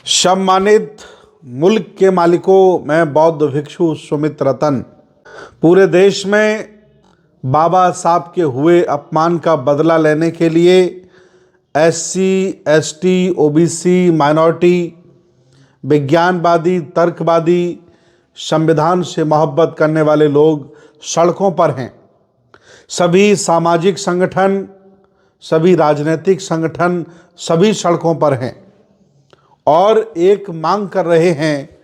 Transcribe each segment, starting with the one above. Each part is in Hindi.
सम्मानित मुल्क के मालिकों, मैं बौद्ध भिक्षु सुमित रतन पूरे देश में बाबा साहब के हुए अपमान का बदला लेने के लिए एससी, एसटी, ओबीसी, माइनॉरिटी, विज्ञानवादी, तर्कवादी, संविधान से मोहब्बत करने वाले लोग सड़कों पर हैं। सभी सामाजिक संगठन, सभी राजनीतिक संगठन, सभी सड़कों पर हैं और एक मांग कर रहे हैं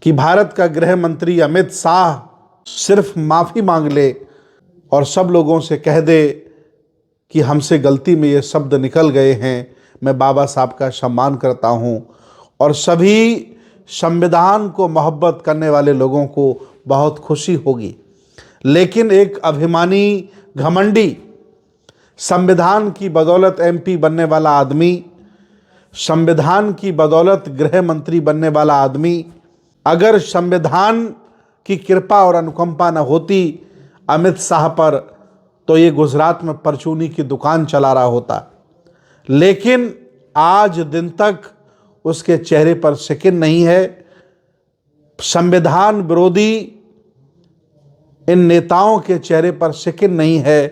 कि भारत का गृह मंत्री अमित शाह सिर्फ माफ़ी मांग ले और सब लोगों से कह दे कि हमसे गलती में ये शब्द निकल गए हैं, मैं बाबा साहब का सम्मान करता हूँ। और सभी संविधान को मोहब्बत करने वाले लोगों को बहुत खुशी होगी। लेकिन एक अभिमानी, घमंडी, संविधान की बदौलत एमपी बनने वाला आदमी, संविधान की बदौलत गृह मंत्री बनने वाला आदमी, अगर संविधान की कृपा और अनुकंपा न होती अमित शाह पर, तो ये गुजरात में परचूनी की दुकान चला रहा होता। लेकिन आज दिन तक उसके चेहरे पर शिकन नहीं है। संविधान विरोधी इन नेताओं के चेहरे पर शिकन नहीं है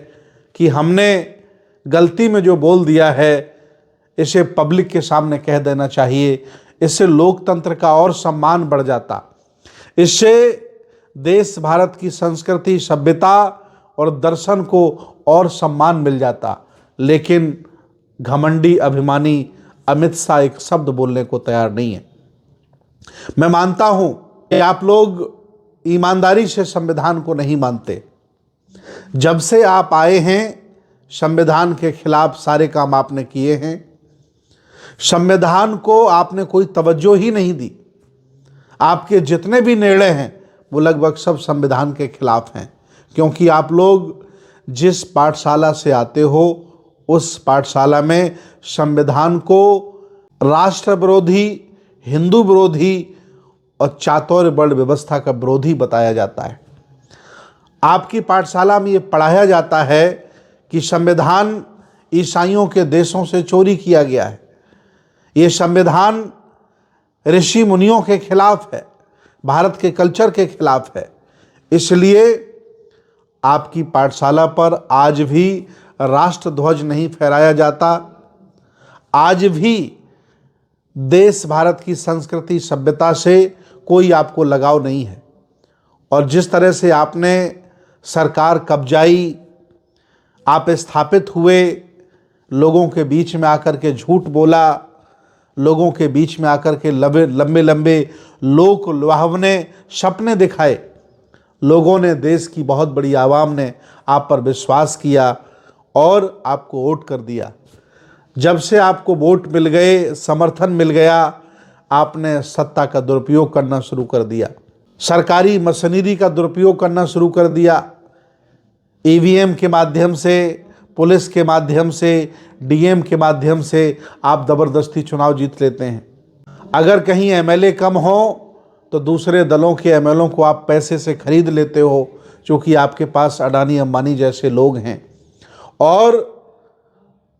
कि हमने गलती में जो बोल दिया है इसे पब्लिक के सामने कह देना चाहिए। इससे लोकतंत्र का और सम्मान बढ़ जाता। इससे देश भारत की संस्कृति, सभ्यता और दर्शन को और सम्मान मिल जाता। लेकिन घमंडी, अभिमानी अमित शाह एक शब्द बोलने को तैयार नहीं है। मैं मानता हूं कि आप लोग ईमानदारी से संविधान को नहीं मानते। जब से आप आए हैं, संविधान के खिलाफ सारे काम आपने किए हैं। संविधान को आपने कोई तवज्जो ही नहीं दी। आपके जितने भी निर्णय हैं वो लगभग सब संविधान के खिलाफ हैं, क्योंकि आप लोग जिस पाठशाला से आते हो उस पाठशाला में संविधान को राष्ट्र विरोधी, हिंदू विरोधी और चातुर्य वर्ण व्यवस्था का विरोधी बताया जाता है। आपकी पाठशाला में ये पढ़ाया जाता है कि संविधान ईसाइयों के देशों से चोरी किया गया है। ये संविधान ऋषि मुनियों के खिलाफ है, भारत के कल्चर के खिलाफ है। इसलिए आपकी पाठशाला पर आज भी राष्ट्रध्वज नहीं फहराया जाता। आज भी देश भारत की संस्कृति, सभ्यता से कोई आपको लगाव नहीं है। और जिस तरह से आपने सरकार कब्जाई, आप स्थापित हुए, लोगों के बीच में आकर के झूठ बोला, लोगों के बीच में आकर के लंबे लंबे लोक लुभावने सपने दिखाए, लोगों ने, देश की बहुत बड़ी आवाम ने आप पर विश्वास किया और आपको वोट कर दिया। जब से आपको वोट मिल गए, समर्थन मिल गया, आपने सत्ता का दुरुपयोग करना शुरू कर दिया, सरकारी मशीनरी का दुरुपयोग करना शुरू कर दिया। ईवीएम के माध्यम से, पुलिस के माध्यम से, डीएम के माध्यम से आप ज़बरदस्ती चुनाव जीत लेते हैं। अगर कहीं एमएलए कम हो तो दूसरे दलों के एमएलओ को आप पैसे से खरीद लेते हो, क्योंकि आपके पास अडानी, अंबानी जैसे लोग हैं। और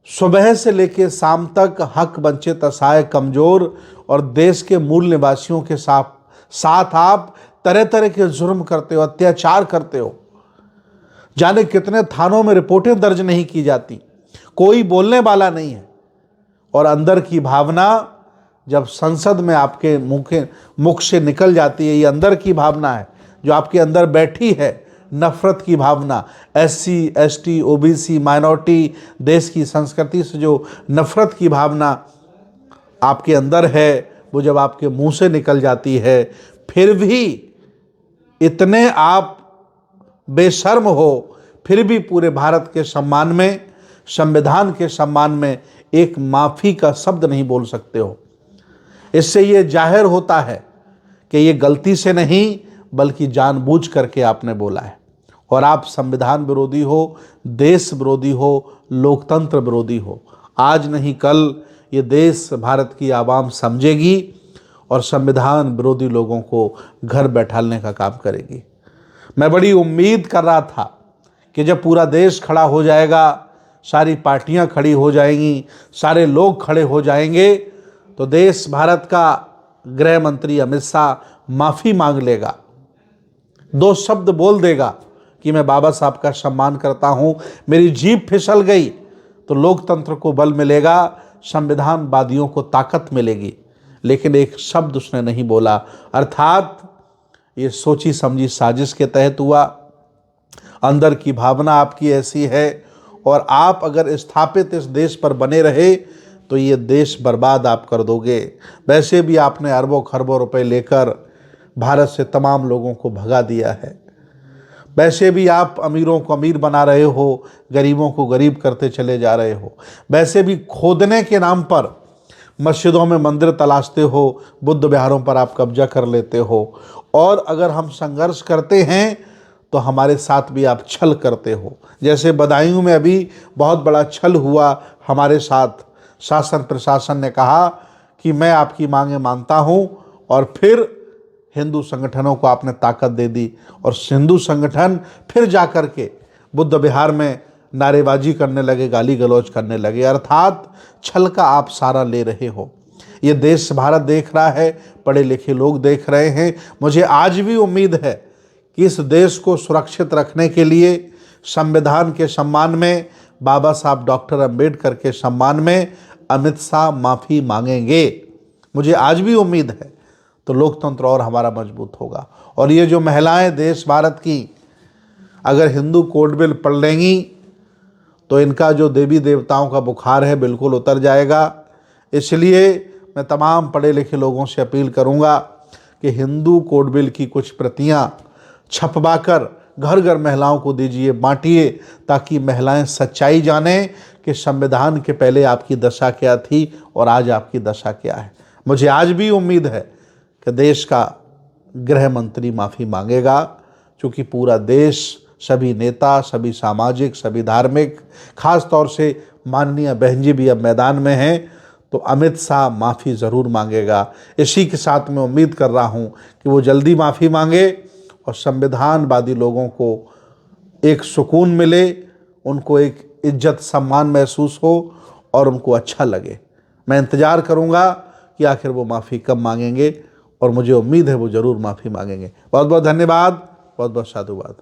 सुबह से लेकर शाम तक हक वंचित, असहाय, कमज़ोर और देश के मूल निवासियों के साथ आप तरह तरह के जुर्म करते हो, अत्याचार करते हो। जाने कितने थानों में रिपोर्टें दर्ज नहीं की जाती, कोई बोलने वाला नहीं है। और अंदर की भावना जब संसद में आपके मुख से निकल जाती है, ये अंदर की भावना है जो आपके अंदर बैठी है, नफरत की भावना। एससी, एसटी, ओबीसी, माइनॉरिटी, देश की संस्कृति से जो नफरत की भावना आपके अंदर है, वो जब आपके मुंह से निकल जाती है, फिर भी इतने आप बेशर्म हो, फिर भी पूरे भारत के सम्मान में, संविधान के सम्मान में एक माफ़ी का शब्द नहीं बोल सकते हो। इससे ये जाहिर होता है कि ये गलती से नहीं बल्कि जानबूझ करके आपने बोला है। और आप संविधान विरोधी हो, देश विरोधी हो, लोकतंत्र विरोधी हो। आज नहीं कल ये देश, भारत की आवाम समझेगी और संविधान विरोधी लोगों को घर बैठाने का काम करेगी। मैं बड़ी उम्मीद कर रहा था कि जब पूरा देश खड़ा हो जाएगा, सारी पार्टियां खड़ी हो जाएंगी, सारे लोग खड़े हो जाएंगे, तो देश भारत का गृह मंत्री अमित शाह माफ़ी मांग लेगा, 2 शब्द बोल देगा कि मैं बाबा साहब का सम्मान करता हूँ, मेरी जीभ फिसल गई, तो लोकतंत्र को बल मिलेगा, संविधानवादियों को ताकत मिलेगी। लेकिन एक शब्द उसने नहीं बोला, अर्थात ये सोची समझी साजिश के तहत हुआ। अंदर की भावना आपकी ऐसी है और आप अगर स्थापित इस देश पर बने रहे तो ये देश बर्बाद आप कर दोगे। वैसे भी आपने अरबों खरबों रुपए लेकर भारत से तमाम लोगों को भगा दिया है। वैसे भी आप अमीरों को अमीर बना रहे हो, गरीबों को गरीब करते चले जा रहे हो। वैसे भी खोदने के नाम पर मस्जिदों में मंदिर तलाशते हो, बुद्ध विहारों पर आप कब्जा कर लेते हो, और अगर हम संघर्ष करते हैं तो हमारे साथ भी आप छल करते हो। जैसे बदायूं में अभी बहुत बड़ा छल हुआ हमारे साथ। शासन प्रशासन ने कहा कि मैं आपकी मांगें मानता हूं, और फिर हिंदू संगठनों को आपने ताकत दे दी, और हिंदू संगठन फिर जाकर के बुद्ध विहार में नारेबाजी करने लगे, गाली गलौज करने लगे। अर्थात छल का आप सारा ले रहे हो। ये देश भारत देख रहा है, पढ़े लिखे लोग देख रहे हैं। मुझे आज भी उम्मीद है कि इस देश को सुरक्षित रखने के लिए संविधान के सम्मान में, बाबा साहब डॉक्टर अंबेडकर के सम्मान में अमित शाह माफ़ी मांगेंगे। मुझे आज भी उम्मीद है, तो लोकतंत्र और हमारा मजबूत होगा। और ये जो महिलाएं देश भारत की अगर हिंदू कोड बिल पढ़ लेंगी तो इनका जो देवी देवताओं का बुखार है बिल्कुल उतर जाएगा। इसलिए मैं तमाम पढ़े लिखे लोगों से अपील करूंगा कि हिंदू कोड बिल की कुछ प्रतियां छपवाकर घर घर महिलाओं को दीजिए, बांटिए, ताकि महिलाएं सच्चाई जानें कि संविधान के पहले आपकी दशा क्या थी और आज आपकी दशा क्या है। मुझे आज भी उम्मीद है कि देश का गृह मंत्री माफ़ी मांगेगा, क्योंकि पूरा देश, सभी नेता, सभी सामाजिक, सभी धार्मिक, खास तौर से माननीय बहन जी भी अब मैदान में हैं, तो अमित शाह माफ़ी ज़रूर मांगेगा। इसी के साथ मैं उम्मीद कर रहा हूं कि वो जल्दी माफ़ी मांगे और संविधानवादी लोगों को एक सुकून मिले, उनको एक इज्जत सम्मान महसूस हो और उनको अच्छा लगे। मैं इंतज़ार करूंगा कि आखिर वो माफ़ी कब मांगेंगे, और मुझे उम्मीद है वो ज़रूर माफ़ी मांगेंगे। बहुत बहुत धन्यवाद, बहुत बहुत साधुवाद।